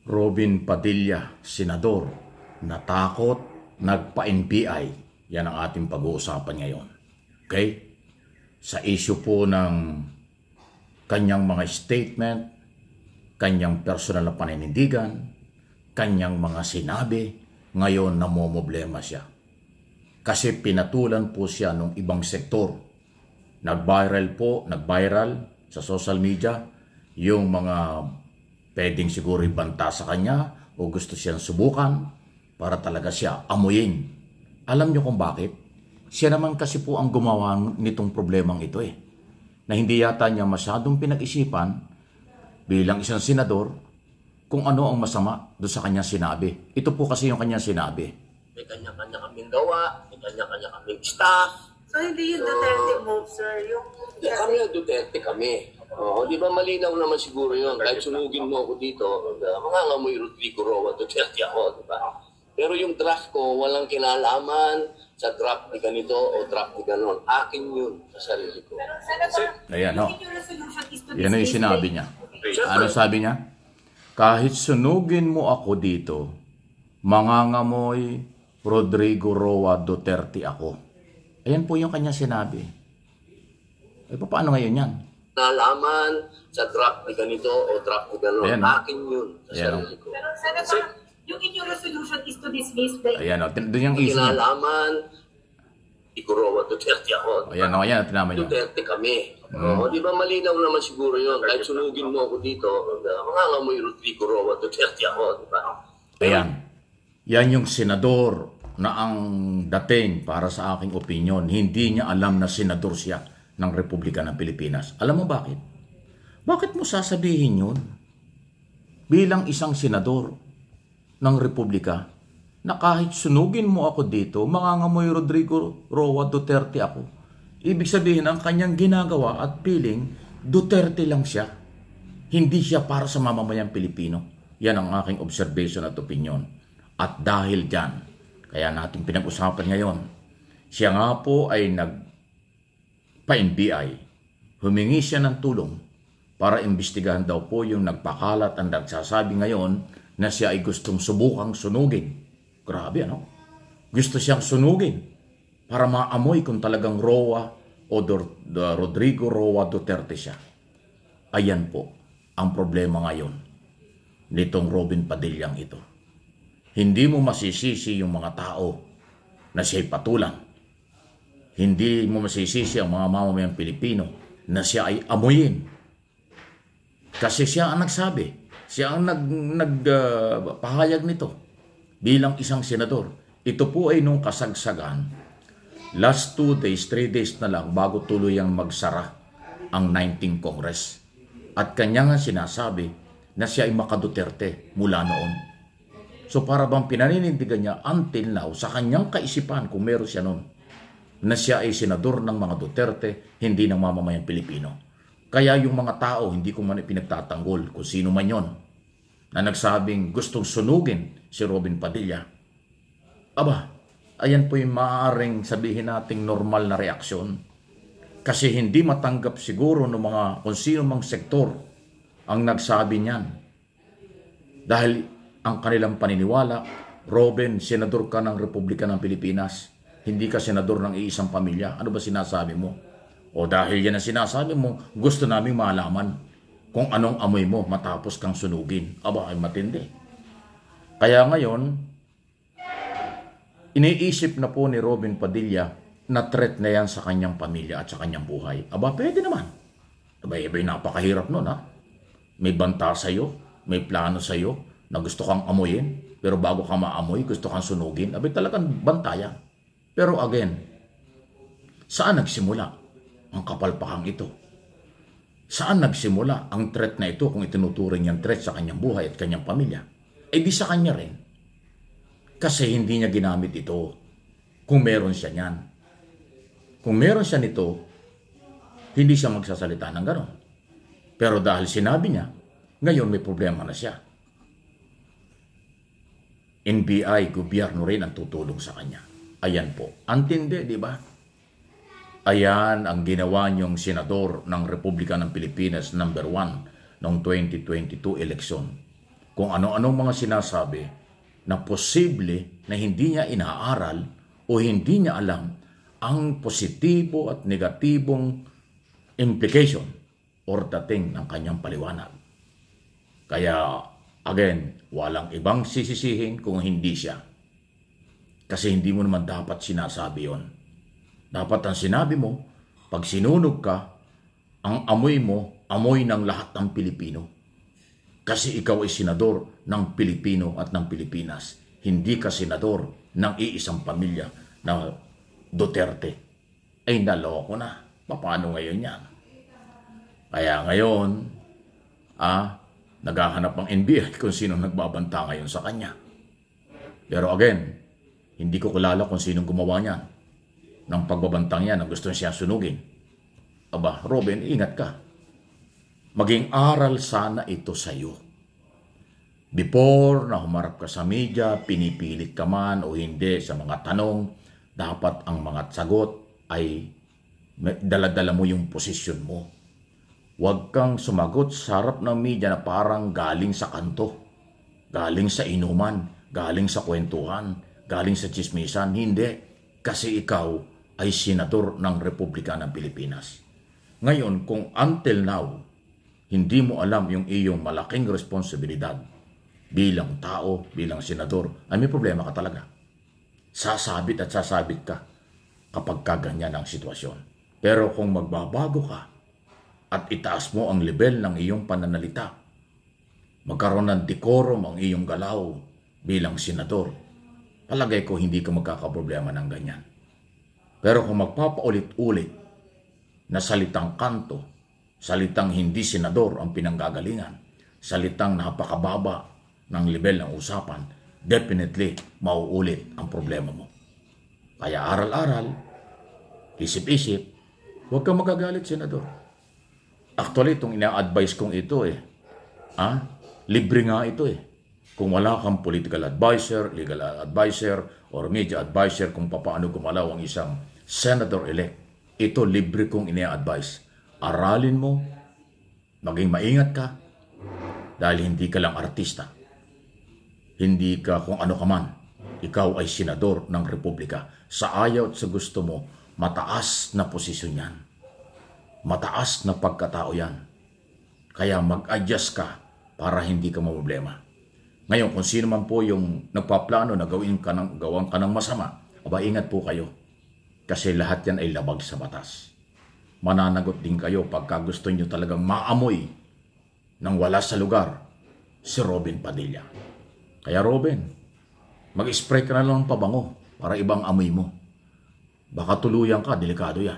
Robin Padilla, senador, natakot, nagpa-NBI. Yan ang ating pag-uusapan ngayon. Okay? Sa issue po ng kanyang mga statement, kanyang personal na paninindigan, kanyang mga sinabi, ngayon namomblema siya. Kasi pinatulan po siya ng ibang sektor. Nag-viral sa social media yung mga pwedeng siguro ibanta sa kanya o gusto siyang subukan para talaga siya amuyin. Alam niyo kung bakit? Siya naman kasi po ang gumawa nitong problemang ito na hindi yata niya masyadong pinag-isipan bilang isang senador kung ano ang masama doon sa kanyang sinabi. Ito po kasi yung kanyang sinabi. May kanya-kanya kaming gawa, may kanya-kanya kaming staff. So, hindi yung Duterte move, sir? Yung... Kami ang Duterte kami. Di ba malinaw naman siguro yun? Kahit sunugin mo ako dito, mga ngamoy Rodrigo Roa Duterte ako, di ba? Pero yung draft ko, walang kinalaman sa draft ni ganito o draft ni ganon. Akin yun sa sarili ko. Ayan, yan yung sinabi niya. Ano sabi niya? Kahit sunugin mo ako dito, mangangamoy Rodrigo Roa Duterte ako. Ayan po yung kanya sinabi. Paano ngayon yan? Nalaman sa draft ni ganito o draft ni ganon. Ayan, akin yun sa sarili ko. Pero, Senator, yung inyong resolution is to dismiss the... Ayan, doon yung issue niya. Kinalaman, Igorowa Duterte ako. Ayan, tinaman niyo. Duterte kami. Di ba malinaw naman siguro yun? Kahit sunugin mo ako dito, mga ngamoy Rodrigo Roa Duterte ako. Di ba? Ayan. Yan yung senador na ang dating para sa aking opinion, hindi niya alam na senador siya ng Republika ng Pilipinas. Alam mo bakit? Bakit mo sasabihin yun? Bilang isang senador ng Republika, na kahit sunugin mo ako dito, mangangamoy Rodrigo Roa Duterte ako. Ibig sabihin, ang kanyang ginagawa at feeling, Duterte lang siya. Hindi siya para sa mamamayang Pilipino. Yan ang aking observation at opinion. At dahil dyan, kaya natin pinag-usapan ngayon, siya nga po ay nagpa-NBI. Humingi siya ng tulong para imbestigahan daw po yung nagpakalat ang nagsasabi ngayon na siya ay gustong subukang sunugin. Grabe, ano? Gusto siyang sunugin para maamoy kung talagang Roa o Rodrigo Roa Duterte siya. Ayan po ang problema ngayon nitong Robin Padillang ito. Hindi mo masisisi yung mga tao na siya'y patulang. Hindi mo masisisi ang mga mamamayang Pilipino na siya ay amuyin. Kasi siya ang nagsabi. Siya ang nagpahayag nito bilang isang senador. Ito po ay nung kasagsagan. Last 2 days, 3 days na lang bago tuluyang magsara ang 19th Congress. At kanya nga sinasabi na siya ay maka-Duterte mula noon. So para bang pinaninindigan niya until now sa kanyang kaisipan kung meron siya noon na siya ay senador ng mga Duterte, hindi ng mamamayang Pilipino. Kaya yung mga tao, hindi ko man pinagtatanggol kung sino man yon na nagsabing gustong sunugin si Robin Padilla. Aba, ayan po yung maaaring sabihin nating normal na reaksyon. Kasi hindi matanggap siguro ng mga kung sino mang sektor ang nagsabi niyan. Dahil ang kanilang paniniwala, Robin, senador ka ng Republika ng Pilipinas. Hindi ka senador ng iisang pamilya. Ano ba sinasabi mo? O dahil yan ang sinasabi mo, gusto naming malaman kung anong amoy mo matapos kang sunugin. Aba, ay matindi. Kaya ngayon, iniisip na po ni Robin Padilla na threat na yan sa kanyang pamilya at sa kanyang buhay. Aba, pwede naman. Abay, napakahirap nun, ha? May banta sa'yo, may plano sa'yo, na gusto kang amuyin, pero bago ka maamoy, gusto kang sunugin, abay talagang bantayan. Pero again, saan nagsimula ang kapalpakang ito? Saan nagsimula ang threat na ito kung itinuturing niyang threat sa kanyang buhay at kanyang pamilya? Eh di sa kanya rin. Kasi hindi niya ginamit ito kung meron siya niyan. Kung meron siya nito, hindi siya magsasalita ng gano'n. Pero dahil sinabi niya, ngayon may problema na siya. NBI, gobyerno rin ang tutulong sa kanya. Ayan po. Antindi, di ba? Ayan ang ginawa niyong senador ng Republika ng Pilipinas #1 noong 2022 eleksyon. kung ano-anong mga sinasabi na posible na hindi niya inaaral o hindi niya alam ang positibo at negatibong implication or dating ng kanyang paliwanag. Kaya, again, walang ibang sisisihin kung hindi siya. Kasi hindi mo naman dapat sinasabi yon. Dapat ang sinabi mo, pag sinunog ka, ang amoy mo, amoy ng lahat ng Pilipino. Kasi ikaw ay senador ng Pilipino at ng Pilipinas. Hindi ka senador ng iisang pamilya na Duterte. Ay naloko na. Paano ngayon yan? Kaya ngayon, naghahanap ang NBI kung sino nagbabanta ngayon sa kanya. Pero again, hindi ko kilala kung sinong gumawa niyan ng pagbabantang yan na gusto siya sunugin. Aba, Robin, ingat ka. Maging aral sana ito sa iyo. Before na humarap ka sa media, pinipilit ka man o hindi sa mga tanong, dapat ang mga sagot ay dala-dala mo yung posisyon mo. Huwag kang sumagot sa harap ng media na parang galing sa kanto, galing sa inuman, galing sa kwentuhan, galing sa chismisan. Hindi, kasi ikaw ay senador ng Republika ng Pilipinas. Ngayon, kung until now, hindi mo alam yung iyong malaking responsibilidad bilang tao, bilang senador, ay may problema ka talaga. Sasabit at sasabit ka kapag kaganyan ang sitwasyon. Pero kung magbabago ka at itaas mo ang level ng iyong pananalita, magkaroon ng decorum ang iyong galaw bilang senador, palagay ko hindi ka magkakaproblema ng ganyan. Pero kung magpapaulit-ulit na salitang kanto, salitang hindi senador ang pinanggagalingan, salitang napakababa ng level ng usapan, definitely mauulit ang problema mo. Kaya aral-aral, isip-isip, huwag kang magagalit, senador. Actually, itong ina-advise kong ito libre nga ito Kung wala kang political advisor, legal advisor, or media advisor kung paano gumalaw ang isang senator-elect, ito libre kong ina-advise. Aralin mo, maging maingat ka, dahil hindi ka lang artista. Hindi ka kung ano ka man. Ikaw ay senador ng Republika. Sa ayaw at sa gusto mo, mataas na posisyon yan. Mataas na pagkatao yan. Kaya mag-adjust ka para hindi ka problema. Ngayon, kung sino man po yung nagpaplano na gawin ka ng masama, aba ingat po kayo. Kasi lahat yan ay labag sa batas. Mananagot din kayo pagka gusto nyo talagang maamoy nang wala sa lugar si Robin Padilla. Kaya Robin, mag-spray ka na lang ng pabango para ibang amoy mo. Baka tuluyan ka, delikado yan.